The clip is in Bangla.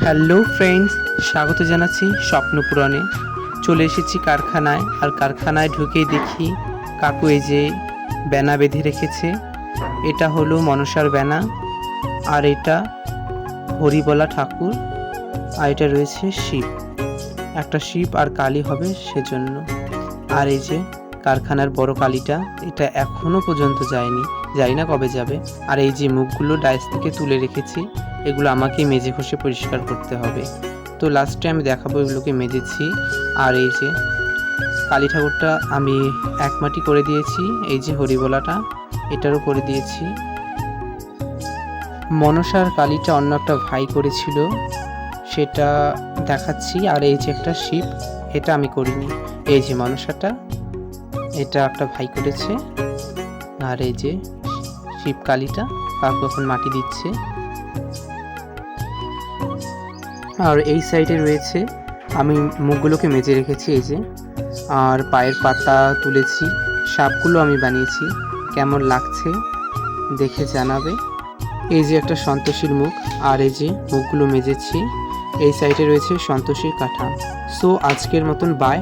হ্যালো ফ্রেন্ডস, স্বাগত জানাচ্ছি স্বপ্নপূরণে। চলে এসেছি কারখানায়, আর কারখানায় ঢুকেই দেখি কাকু এই যে ব্যানা বেঁধে রেখেছে। এটা হলো মনসার ব্যানা, আর এটা হরিবলা ঠাকুর, আর এটা রয়েছে শিব, একটা শিব আর কালী হবে সেজন্য। আর এই যে কারখানার বড় কালীটা, এটা এখনো পর্যন্ত যায়নি, জানি না কবে যাবে। আর এই যে মুখগুলো ডাইস থেকে তুলে রেখেছি, এগুলো আমাকে মেজে ঘষে পরিষ্কার করতে হবে। তো লাস্টে আমি দেখাবো এগুলোকে মেজেছি। আর এই যে কালী ঠাকুরটা আমি এক মাটি করে দিয়েছি, এই যে হরিবোলাটা এটারও করে দিয়েছি। মনসার কালীটা অন্য একটা ভাই করেছিল, সেটা দেখাচ্ছি। আর এই যে একটা শিব, এটা আমি করিনি। এই যে মনসাটা, এটা একটা ভাই করেছে। আর এই যে শিব কালীটা কাকু এখন মাটি দিচ্ছে। আর এই সাইডে রয়েছে, আমি মুখগুলোকে মেজে রেখেছি এই যে, আর পায়ের পাতা তুলেছি। সাপগুলো আমি বানিয়েছি, কেমন লাগছে দেখে জানাবে। এই যে একটা সন্তোষীর মুখ, আর এই যে মুখগুলো মেজেছি। এই সাইডে রয়েছে সন্তোষীর কাঠা। সো আজকের মতন বাই।